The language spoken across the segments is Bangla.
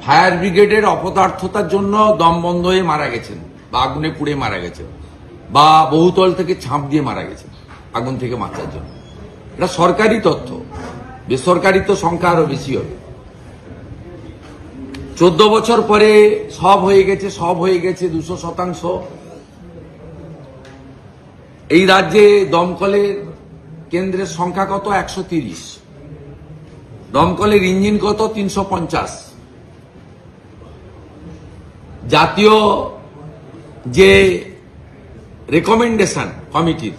ফায়ার ব্রিগেডের অপদার্থতার জন্য দম বন্ধ হয়ে মারা গেছেন, বা আগুনে পুড়ে মারা গেছেন, বা বহুতল থেকে ছাপ দিয়ে মারা গেছেন আগুন থেকে বাঁচার জন্য। এটা সরকারি তথ্য, বেসরকারি তো সংখ্যা আরো বেশি হবে। 14 বছর পরে সব হয়ে গেছে 200%। এই রাজ্যে দমকলের কেন্দ্রের সংখ্যা কত? 130। দমকলের ইঞ্জিন কত? 350। জাতীয় যে রেকমেন্ডেশন কমিটির,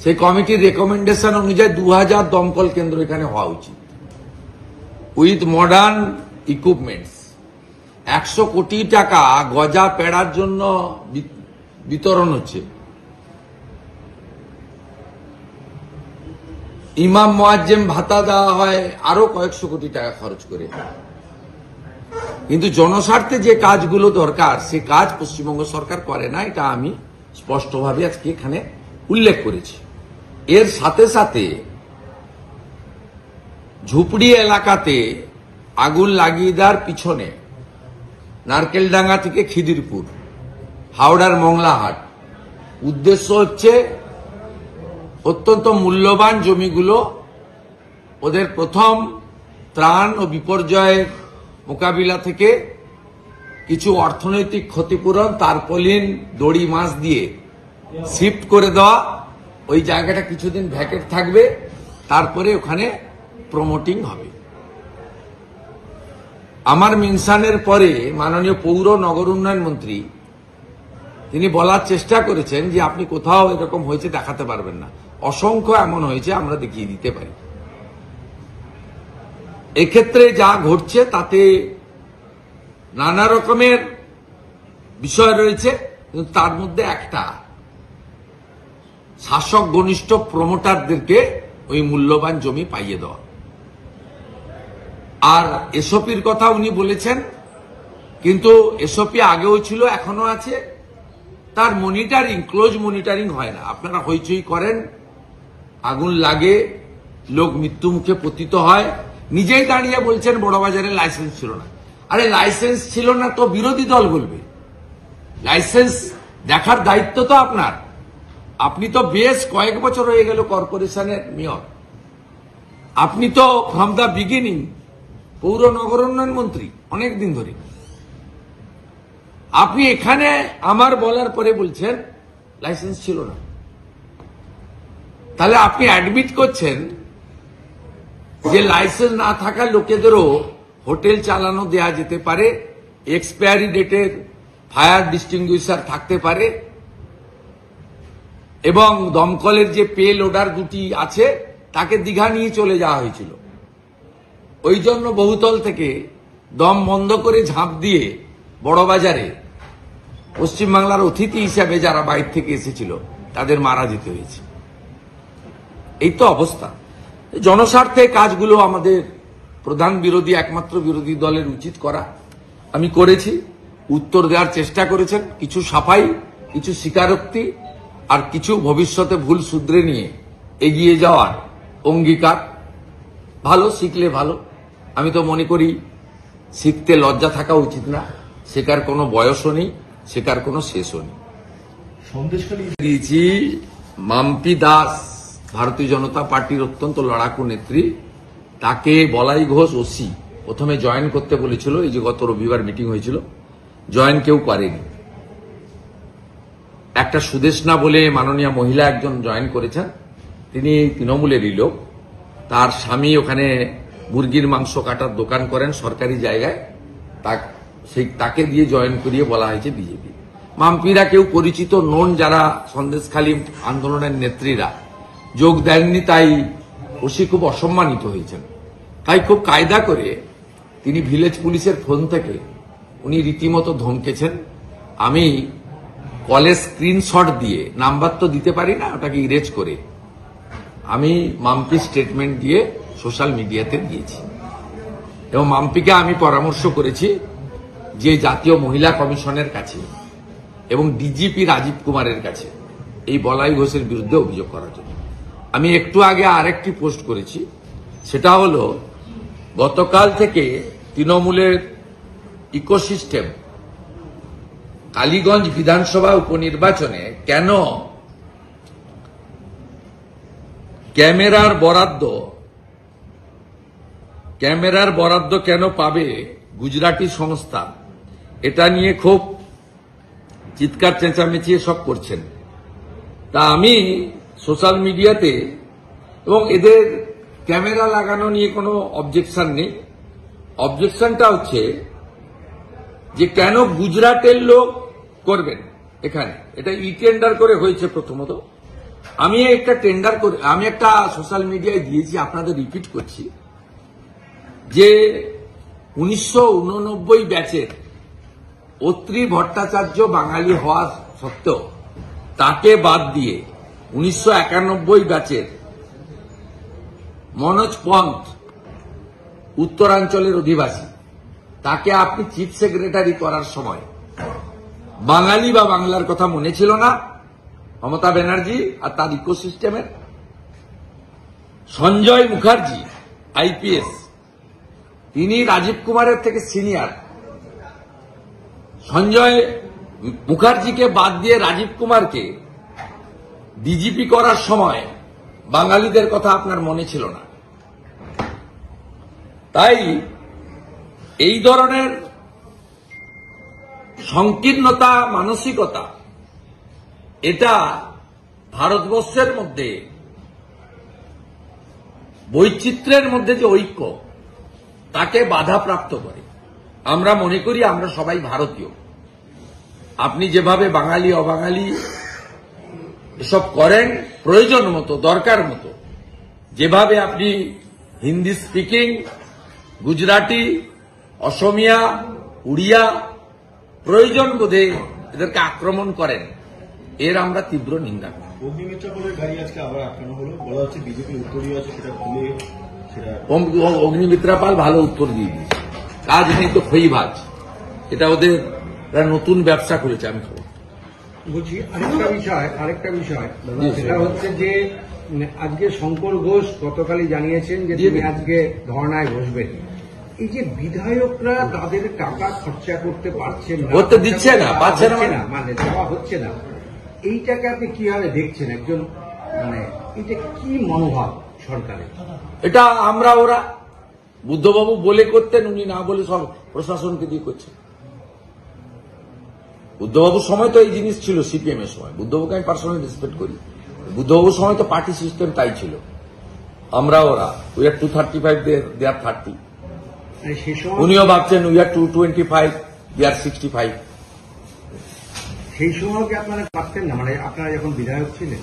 সেই কমিটির রেকমেন্ডেশন অনুযায়ী 2000 দমকল কেন্দ্র এখানে হওয়া উচিত, উইথ মডার্ন ইকুইপমেন্টস। 100 কোটি টাকা গজা পেড়ার জন্য বিতরণ হচ্ছে। ইমাম মুয়াজ্জেম ভাতা দেওয়া হয় আরো কয়েকশো কোটি টাকা খরচ করে। কিন্তু জনস্বার্থে যে কাজগুলো দরকার সে কাজ পশ্চিমবঙ্গ সরকার করে না, এটা আমি স্পষ্টভাবে আজকে এখানে উল্লেখ করেছি। এর সাথে সাথে ঝুপড়ি এলাকাতে আগুন লাগিয়ে দেওয়ার পিছনে নারকেলডাঙ্গা থেকে খিদিরপুর, হাওড়ার মংলাহাট, উদ্দেশ্য হচ্ছে অত্যন্ত মূল্যবান জমিগুলো ওদের প্রথম ত্রাণ ও বিপর্যয়ের মোকাবিলা থেকে কিছু অর্থনৈতিক ক্ষতিপূরণ, তারপলিন দড়ি মাছ দিয়ে শিফট করে দেওয়া। ওই জায়গাটা কিছুদিন ভ্যাকেট থাকবে, তারপরে ওখানে প্রমোটিং হবে। আমার মেনশনের পরে মাননীয় পৌর নগর উন্নয়ন মন্ত্রী তিনি বলার চেষ্টা করেছেন যে আপনি কোথাও এরকম হয়েছে দেখাতে পারবেন না। অসংখ্য এমন হয়েছে, আমরা দেখিয়ে দিতে পারি। এক্ষেত্রে যা ঘটছে তাতে নানা রকমের বিষয় রয়েছে, কিন্তু তার মধ্যে একটা, শাসক ঘনিষ্ঠ প্রমোটারদেরকে ওই মূল্যবান জমি পাইয়ে দেওয়া। আর এসওপির কথা উনি বলেছেন, কিন্তু এসওপি আগেও ছিল, এখনো আছে। তার মনিটরিং, ক্লোজ মনিটরিং হয় না। আপনারা হইচই করেন, আগুন লাগে, লোক মৃত্যু মুখে পতিত হয়। নিজেই দাঁড়িয়ে বলছেন বড়বাজারে লাইসেন্স ছিল না। আরে লাইসেন্স ছিল না তো বিরোধী দল বলবে, লাইসেন্স দেখার দায়িত্ব তো আপনার। আপনি তো বেশ কয়েক বছর হয়ে গেল কর্পোরেশনের মেয়র, আপনি তো ফ্রম দ্য বিগিনিং পৌর নগর উন্নয়ন মন্ত্রী অনেক দিন ধরে। আপনি এখানে আমার বলার পরে বলছেন লাইসেন্স ছিল না। তাহলে আপনি অ্যাডমিট করছেন যে লাইসেন্স না থাকা লোকেদেরও হোটেল চালানো দেয়া যেতে পারে, এক্সপায়ারি ডেটের ফায়ার ডিস্টিংগুইশার থাকতে পারে, এবং দমকলের যে পে লোডার দুটি আছে তাকে দীঘা নিয়ে চলে যাওয়া হয়েছিল। ওই জন্য বহুতল থেকে দম বন্ধ করে ঝাঁপ দিয়ে বড়বাজারে পশ্চিমবাংলার অতিথি হিসাবে যারা বাইরে থেকে এসেছিল তাদের মারা যেতে হয়েছে। এই তো অবস্থা। জনস্বার্থে কাজগুলো আমাদের প্রধান বিরোধী, একমাত্র বিরোধী দলের উচিত করা। আমি করেছি, উত্তর দেওয়ার চেষ্টা করেছেন, কিছু সাফাই, কিছু স্বীকারোক্তি, আর কিছু ভবিষ্যতে ভুল শুধরে নিয়ে এগিয়ে যাওয়ার অঙ্গীকার। ভালো, শিখলে ভালো। আমি তো মনে করি শিখতে লজ্জা থাকা উচিত না। শেখার কোনো বয়সও নেই, শেখার কোনো শেষও নেই। সন্দেশখালী দিয়েছি মাম্পি দাস, ভারতীয় জনতা পার্টির অত্যন্ত লড়াকু নেত্রী। তাকে বলাই ঘোষ ওসি প্রথমে জয়েন করতে বলেছিল। এই যে গত রবিবার মিটিং হয়েছিল, জয়েন কেউ করেনি। একটা সুদেশনা বলে মাননীয় মহিলা একজন জয়েন করেছেন, তিনি তৃণমূলেরই লোক। তার স্বামী ওখানে মুরগির মাংস কাটার দোকান করেন সরকারি জায়গায়, তাকে দিয়ে জয়েন করিয়ে বলা হয়েছে বিজেপি। মাম্পিরা কেউ পরিচিত নন, যারা সন্দেশখালী আন্দোলনের নেত্রীরা যোগ দেননি, তাই ওসি খুব অসম্মানিত হয়েছেন। তাই খুব কায়দা করে তিনি ভিলেজ পুলিশের ফোন থেকে উনি রীতিমতো ধমকেছেন। আমি কলেজ স্ক্রিনশট দিয়ে, নাম্বার তো দিতে পারি না, ওটাকে ইরেজ করে আমি মাম্পি স্টেটমেন্ট দিয়ে সোশ্যাল মিডিয়াতে দিয়েছি। এবং মাম্পিকে আমি পরামর্শ করেছি যে জাতীয় মহিলা কমিশনের কাছে এবং ডিজিপি রাজীব কুমারের কাছে এই বলাই ঘোষের বিরুদ্ধে অভিযোগ করার জন্য। আমি একটু আগে আরেকটি পোস্ট করেছি, সেটা হলো গতকাল থেকে তৃণমূলের ইকোসিস্টেম কালীগঞ্জ বিধানসভা উপনির্বাচনে কেন ক্যামেরার বরাদ্দ কেন পাবে গুজরাটি সংস্থা, এটা নিয়ে খুব চিৎকার চেঁচামেচি সব করছেন। তা আমি সোশ্যাল মিডিয়াতে, এবং এদের ক্যামেরা লাগানো নিয়ে কোনো অবজেকশন নেই, অবজেকশনটা হচ্ছে যে কেন গুজরাটের লোক করবেন এখানে। এটা ই টেন্ডার করে হয়েছে। প্রথমত আমি একটা সোশ্যাল মিডিয়ায় দিয়েছি, আপনাদের রিপিট করছি, যে 1989 ব্যাচের অত্রি ভট্টাচার্য বাঙালি হওয়া সত্ত্বেও তাকে বাদ দিয়ে 1991 ব্যাচের মনোজ পন্থ উত্তরাঞ্চলের অধিবাসী, তাকে আপনি চিফ সেক্রেটারি করার সময় বাঙালি বা বাংলার কথা মনে ছিল না মমতা ব্যানার্জি আর তার ইকোসিস্টেমের? সঞ্জয় মুখার্জি আইপিএস, তিনি রাজীব কুমারের থেকে সিনিয়র। সঞ্জয় মুখার্জিকে বাদ দিয়ে রাজীব কুমারকে ডিজিপি করার সময় বাঙালিদের কথা আপনার মনে ছিল না। তাই এই ধরনের সংকীর্ণতা মানসিকতা, এটা ভারতবর্ষের মধ্যে বৈচিত্র্যের মধ্যে যে ঐক্য, তাকে বাধাপ্রাপ্ত করে। আমরা মনে করি আমরা সবাই ভারতীয়। আপনি যেভাবে বাঙালি অবাঙালি এসব করেন প্রয়োজন মতো, দরকার মতো, যেভাবে আপনি হিন্দি স্পিকিং, গুজরাটি, অসমিয়া, উড়িয়া প্রয়োজন বোধে এদেরকে আক্রমণ করেন, এর আমরা তীব্র নিন্দা করি। অগ্নিমিত্রা পালের গাড়ি আজকে আবার আটকানো হলো, বলা হচ্ছে বিজেপি উত্তরীয় আছে, সেটা খুলে অগ্নিমিত্রা পাল ভালো উত্তর দিয়ে দিয়েছে, কাজ নেই তো খইভাজ, এটা ওদের নতুন ব্যবসা করেছে। আমি খবর বলছি আরেকটা বিষয় সেটা হচ্ছে যে আজকে শঙ্কর ঘোষ গতকালই জানিয়েছেন যে তিনি আজকে ধর্নায় বসবেন। এই যে বিধায়করা তাদের টাকা খরচা করতে পারছেন না, করতে দিচ্ছে না, পাচ্ছে না, মানে দেওয়া হচ্ছে না, এইটাকে আপনি কিভাবে দেখছেন? একজন মানে এটা কি মনোভাব সরকারের? এটা ওরা বুদ্ধবাবু বলে করতেন, উনি না বলে সব প্রশাসনকে দিয়ে করছেন। বুদ্ধবাবুর সময় তো এই জিনিস ছিল, সিপিএম এর সময়। বুদ্ধবাবুকে আমি পার্সোনালি রেসপেক্ট করি। বুদ্ধবাবুর সময় তো পার্টি সিস্টেম তাই ছিল। ওরা উই আর 235, দে আর 30। উনিও ভাবছেন উই আর 225, দে আর 65। সেই সময় কি আপনারা পারতেন না? মানে আপনারা যখন বিধায়ক ছিলেন,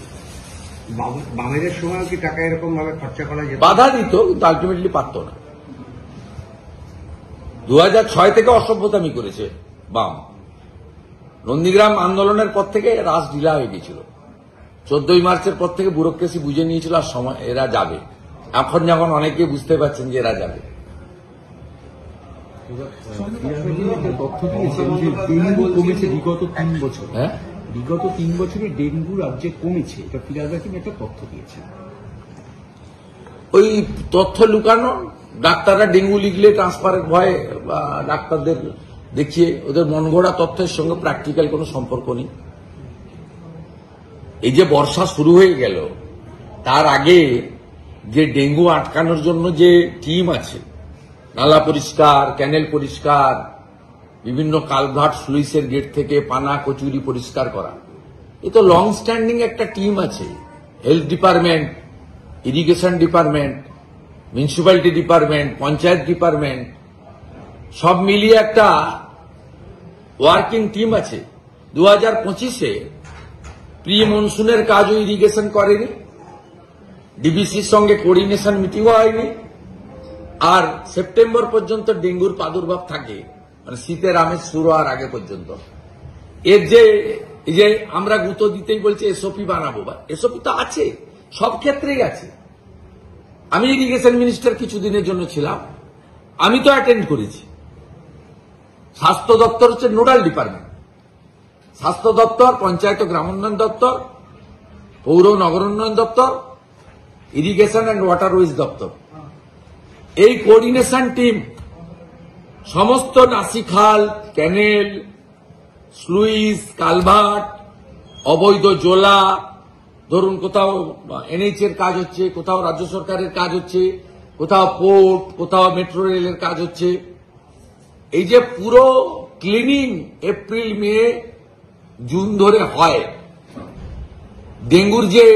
বামেদের সময় কি টাকা এরকম ভাবে খরচা করা যেত? বাধা দিত, কিন্তু আলটিমেটলি পারত না। 2006 থেকে অসভ্যতামি করেছে বাম। নন্দীগ্রাম আন্দোলনের পর থেকে রাস ঢিলা হয়ে গেছিল। 14ই মার্চের পর থেকে ব্যুরোক্রেসি বুঝে নিয়েছিল আর সময় এরা যাবে। এখন যখন অনেকে বুঝতে পারছেন যে এরা যাবে। তথ্য দিয়েছেন যে ডেঙ্গু কমেছে বিগত 3 বছর। হ্যাঁ, বিগত 3 বছরে ডেঙ্গু রাজ্যে কমেছে, এটা ফিরাজ হাকিম একটা তথ্য দিয়েছেন। ওই তথ্য লুকানো, ডাক্তাররা ডেঙ্গু লিখলে ট্রান্সপারের ভয়ে বা ডাক্তারদের দেখিয়ে ওদের মনগড়া তথ্যের সঙ্গে প্র্যাকটিক্যাল কোনো সম্পর্ক নেই। এই যে বর্ষা শুরু হয়ে গেল, তার আগে যে ডেঙ্গু আটকানোর জন্য যে টিম আছে, নালা পরিষ্কার, ক্যানেল পরিষ্কার, বিভিন্ন কালভার্ট স্লুইসের গেট থেকে পানা কচুরি পরিষ্কার করা, এ তো লং স্ট্যান্ডিং একটা টিম আছে। Health department, irrigation department, municipality department, panchayat department, সব মিলিয়ে একটা ওয়ার্কিং টিম আছে। 2025-এ প্রি মনসুনের কাজও ইরিগেশন করেনি, ডিবিসির সঙ্গে কোঅর্ডিনেশন মিটিংও হয়নি, আর সেপ্টেম্বর পর্যন্ত ডেঙ্গুর প্রাদুর্ভাব থাকে, মানে শীতের আমেজ শুরু হওয়ার আগে পর্যন্ত। এর যে আমরা গুঁতো দিতেই বলছে এসওপি বানাবো, বা এসওপি তো আছে, সব ক্ষেত্রেই আছে। আমি ইরিগেশন মিনিস্টার কিছুদিনের জন্য ছিলাম, আমি তো অ্যাটেন্ড করেছি। স্বাস্থ্য দপ্তর হচ্ছে নোডাল ডিপার্টমেন্ট। স্বাস্থ্য দপ্তর, পঞ্চায়েত ও গ্রামোন্নয়ন দপ্তর, পৌর নগরোন্নয়ন দপ্তর, ইরিগেশন অ্যান্ড ওয়াটারওয়েজ দপ্তর, এই কোঅর্ডিনেশন টিম সমস্ত নাসিখাল, ক্যানেল, স্লুইস, কালভার্ট, অবৈধ জোলা, ধরুন কোথাও এনএইচ এর কাজ হচ্ছে, কোথাও রাজ্য সরকারের কাজ হচ্ছে, কোথাও পোর্ট, কোথাও মেট্রো রেলের কাজ হচ্ছে। এই যে পুরো ক্লিনিং এপ্রিল, মে, জুন ধরে হয়, ডেঙ্গুর যে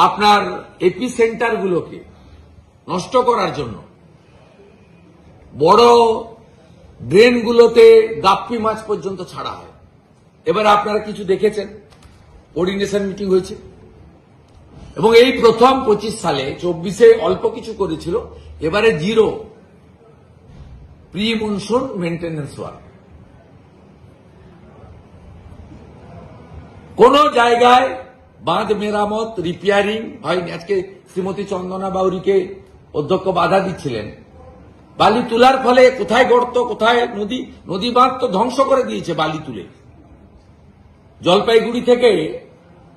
আপনার এপি সেন্টারগুলোকে নষ্ট করার জন্য বড় ড্রেনগুলোতে গাপ্পি মাছ পর্যন্ত ছাড়া হয়। এবার আপনারা কিছু দেখেছেন, কোঅর্ডিনেশন মিটিং হয়েছে এবং এই প্রথম 25 সালে, 24-এ অল্প কিছু করেছিল, এবারে zero pre monsoon maintenance work. কোন জায়গায় বাঁধ মেরামত, রিপেয়ারিং হয়নি। আজকে শ্রীমতী চন্দনা বাউরিকে অধ্যক্ষ বাধা দিচ্ছিলেন। বালি তোলার ফলে কোথায় গর্ত, কোথায় নদী, নদী বাঁধ তো ধ্বংস করে দিয়েছে বালি তুলে। জলপাইগুড়ি থেকে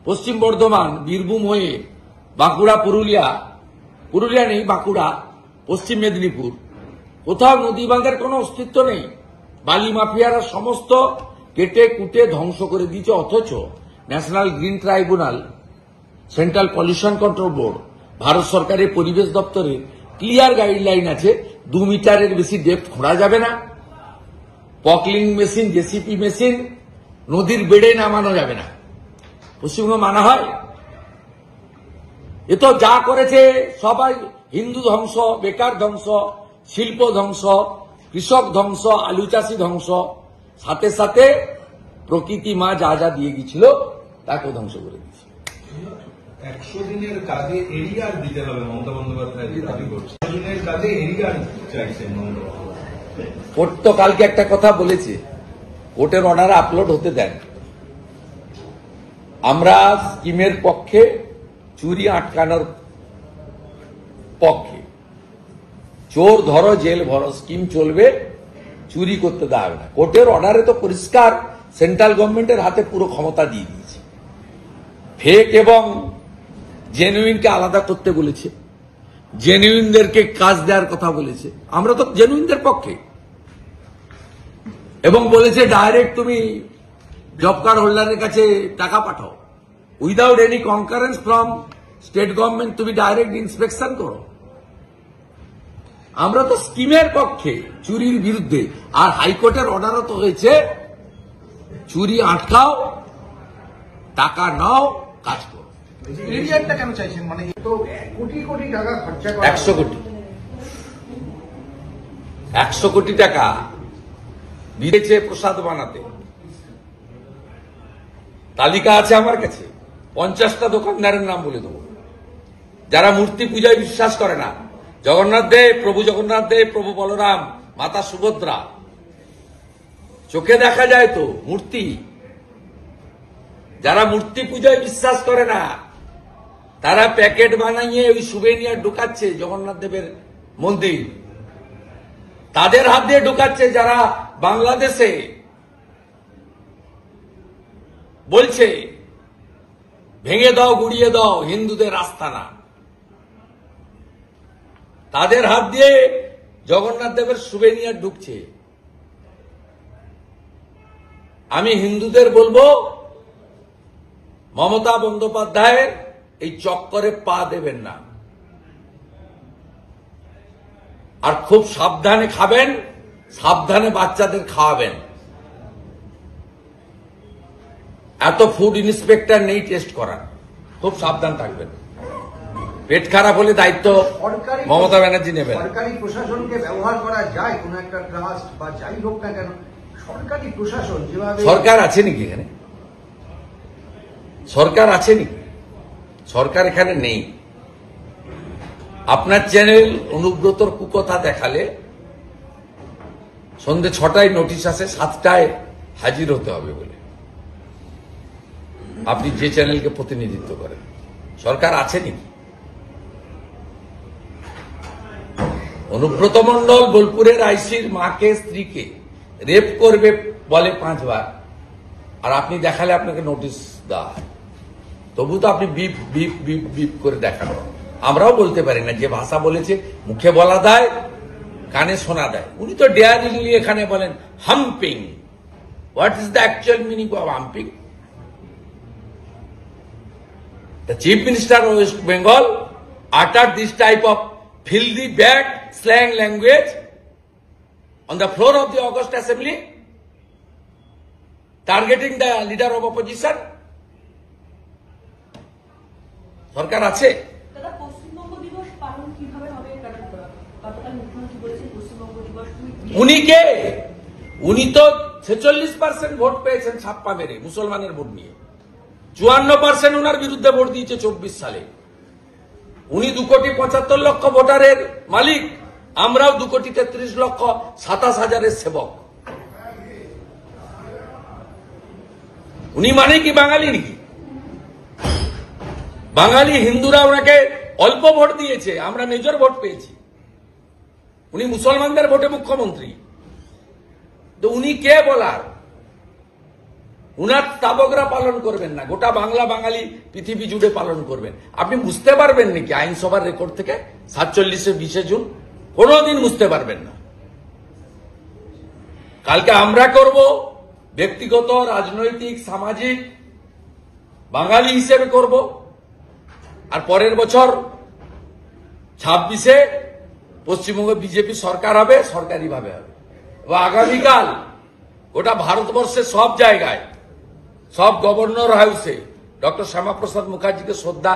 পশ্চিম বর্ধমান, বীরভূম হয়ে বাঁকুড়া, পুরুলিয়া নেই, বাঁকুড়া, পশ্চিম মেদিনীপুর, কোথাও নদী বাঁধের কোনো অস্তিত্ব নেই। বালি মাফিয়ারা সমস্ত কেটে কুটে ধ্বংস করে দিয়েছে। অথচ national green tribunal, central pollution control board, Bharat সরকারের পরিবেশ দপ্তরের ক্লিয়ার গাইডলাইন আছে, 2 মিটারের বেশি ডেপথ খোঁড়া যাবে না। পকলিং মেশিন, জেসিপি মেশিন নদীর বেড়ে নামানো যাবে না। পশ্চিমবঙ্গ মানা হয়? এ তো যা করেছে সবাই হিন্দু ধ্বংস, বেকার ধ্বংস, শিল্প ধ্বংস, কৃষক ধ্বংস, আলু চাষি ধ্বংস, সাথে সাথে প্রকৃতি মা যা যা দিয়ে গেছিল তাকেও ধ্বংস করে দিয়েছে। 100 দিনের কাজে এরিয়ার দিতে হবে মমতা বন্দ্যোপাধ্যায় দাবি করছে। 100 দিনের কাজে এরিয়ার চাইছেন মমতা বন্দ্যোপাধ্যায়। কোর্ট তো কালকে একটা কথা বলেছে, কোর্টের অর্ডার আপলোড হতে দেন। আমরা স্কিমের পক্ষে, চুরি আটকানোর পক্ষে। চোর ধরো, জেল ভরো, স্কিম চলবে, চুরি করতে দেওয়া হবে না। কোর্টের অর্ডারে তো পরিষ্কার সেন্ট্রাল গভর্নমেন্টের হাতে পুরো ক্ষমতা দিয়ে দিয়েছে। ফেক এবং জেনুইনকে আলাদা করতে বলেছে, জেনুইনদেরকে কাজ দেওয়ার কথা বলেছে। আমরা তো জেনুইনদের পক্ষে। এবং বলেছে ডাইরেক্ট তুমি জব কার্ড হোল্ডারের কাছে টাকা পাঠাও, without any concurrence from state government, তুমি ডাইরেক্ট ইন্সপেকশন করো। আমরা তো স্কিমের পক্ষে, চুরির বিরুদ্ধে। আর হাইকোর্টের অর্ডারও তো হয়েছে চুরি আটকাও, টাকা নাও, কাজ করো। এরিয়ারটা কেন চাইছেন? মানে তো কোটি কোটি টাকা খরচা করা, 100 কোটি, 100 কোটি টাকা দিয়েছে প্রসাদ বানাতে। তালিকা আছে আমার কাছে, 50টা দোকানদারের নাম বলে দেবো যারা মূর্তি পূজায় বিশ্বাস করে না। জগন্নাথ দেব, প্রভু জগন্নাথ দেব, প্রভু বলরাম, মাতা সুভদ্রা, চোখে দেখা যায় তো মূর্তি। যারা মূর্তি পূজায় বিশ্বাস করে না তারা প্যাকেট বানাইয়ে ওই সুভেনিয়ার ঢুকাচ্ছে জগন্নাথ দেবের মন্দির, তাদের হাত দিয়ে ঢুকাচ্ছে। যারা বাংলাদেশে বলছে ভেঙে দাও, গুড়িয়ে দাও, হিন্দুদের আস্তানা, তাদের হাত দিয়ে জগন্নাথ দেবের সুভেনিয়ার ঢুকছে। আমি হিন্দুদের বলবো, মমতা বন্দ্যোপাধ্যায়ের এই চক্করে পা দেবেন না। আর খুব সাবধানে খাবেন, সাবধানে বাচ্চাদের খাওয়াবেন। এত ফুড ইন্সপেক্টর নেই টেস্ট করার, খুব সাবধান থাকবেন। পেট খারাপ হলে দায়িত্ব মমতা ব্যানার্জি নেবেন। সরকারি প্রশাসনকে ব্যবহার করা যায় কোন একটা ট্রাস্ট বা যাই হোক না কেন, সরকারি প্রশাসন যেভাবে। সরকার আছে নাকি এখানে? সরকার আছে নাকি? সরকার এখানে নেই। আপনার চ্যানেল অনুব্রতর কুকথা দেখালে সন্ধ্যে 6টায় নোটিশ আসে, 7টায় হাজির হতে হবে বলে। আপনি যে চ্যানেলকে প্রতিনিধিত্ব করেন, সরকার আছে নাকি? অনুব্রত মণ্ডল বোলপুরের আইসির মাকে, স্ত্রীকে রেপ করবে বলে 5 বার, আর আপনি দেখালে আপনাকে নোটিশ দেওয়া হয়। তবু তো আপনি বিপ বিপ বিপ বিপ করে দেখানো। আমরাও বলতে পারি না, যে ভাষা বলেছে মুখে বলা দায়, কানে শোনা দেয়। উনি তো ডেয়ারিংলি এখানে বলেন humping. What is the actual meaning of humping? The Chief Minister of West Bengal uttered this type of filthy, bad slang language on the floor of the August Assembly, targeting the leader of opposition. সরকার আছে। দাদা, পশ্চিমবঙ্গ দিবস পালন কিভাবে হবে? গতকাল মুখ্যমন্ত্রী বলেছেন পশ্চিমবঙ্গ দিবস উনি কে? উনি তো 46% ভোট পেয়েছেন ছাপ্পা মেরে মুসলমানের ভোট নিয়ে। 54% উনার বিরুদ্ধে ভোট দিয়েছে 24 সালে। উনি 2,75,00,000 ভোটারের মালিক, আমরাও 2,33,27,000 সেবক। উনি মানে কি বাঙালি নাকি? বাঙালি হিন্দুরা ওনাকে অল্প ভোট দিয়েছে, আমরা মেজর ভোট পেয়েছি। উনি মুসলমানদের ভোটে মুখ্যমন্ত্রী। তো উনি কে বলার? উনার স্থাবকরা পালন করবেন না, গোটা বাংলা বাঙালি পৃথিবী জুড়ে পালন করবেন। আপনি বুঝতে পারবেন নাকি আইনসভার রেকর্ড থেকে 47 20 জুন? কোনদিন বুঝতে পারবেন না। কালকে আমরা করব ব্যক্তিগত, রাজনৈতিক, সামাজিক, বাঙালি হিসেবে করব। আর পরের বছর 26-এ পশ্চিমবঙ্গে বিজেপি সরকার হবে, সরকারিভাবে হবে। এবং আগামীকাল গোটা ভারতবর্ষের সব জায়গায়, সব গভর্নর হাউসে ডক্টর শ্যামাপ্রসাদ মুখার্জিকে শ্রদ্ধা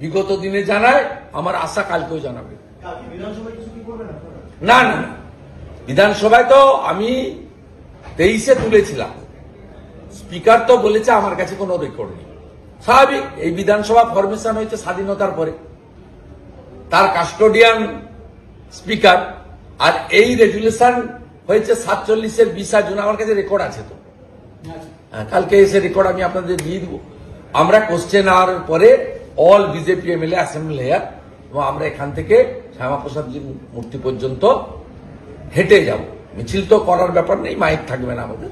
বিগত দিনে জানায়। আমার আশা কালকেও জানাবে। না না, বিধানসভায় তো আমি 23-এ তুলেছিলাম। স্পিকার তো বলেছে আমার কাছে কোনো রেকর্ড নেই। স্বাভাবিক, এই বিধানসভা ফরমেশন হয়েছে স্বাধীনতার পরে, তার কাস্টোডিয়ান স্পিকার। আর এই রেজুলেশন হয়েছে 47-এর 20 জুন। আমার কাছে রেকর্ড আছে তো, কালকে এসে রেকর্ড আমি আপনাদের দিয়ে দিব। আমরা কোশ্চেন আওয়ার পরে all BJP MLA assembly here, এবং আমরা এখান থেকে শ্যামাপ্রসাদজির মূর্তি পর্যন্ত হেঁটে যাব। মিছিল তো করার ব্যাপার নেই, মাইক থাকবে না আমাদের।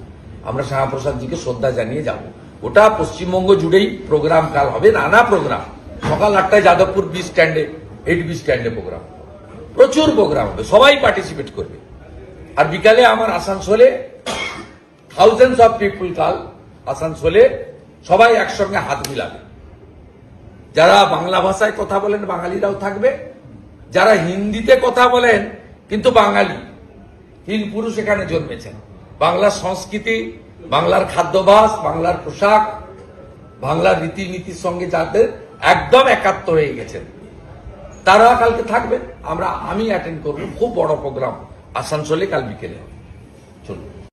আমরা শ্যামাপ্রসাদজিকে শ্রদ্ধা জানিয়ে যাব। ওটা পশ্চিমবঙ্গ জুড়েই প্রোগ্রাম কাল হবে, নানা প্রোগ্রাম। সকাল 8টায় যাদবপুর বি স্ট্যান্ডে, 8B স্ট্যান্ডে প্রোগ্রাম, প্রচুর প্রোগ্রাম হবে, সবাই পার্টিসিপেট করবে। আর বিকালে আমার আসানসোলে থাউজেন্ডস অফ পিপল কাল আসানসোলে সবাই একসঙ্গে হাত মিলাবে। যারা বাংলা ভাষায় কথা বলেন বাঙালিরাও থাকবে, যারা হিন্দিতে কথা বলেন কিন্তু বাঙালি, তিন পুরুষ এখানে জন্মেছেন। বাংলার সংস্কৃতি, বাংলার খাদ্যাভ্যাস, বাংলার পোশাক, বাংলার রীতিনীতির সঙ্গে যাদের একদম একাত্ম হয়ে গেছেন, তারা কালকে থাকবেন। আমি অ্যাটেন্ড করব। খুব বড় প্রোগ্রাম আসানসোলে কাল বিকেলে।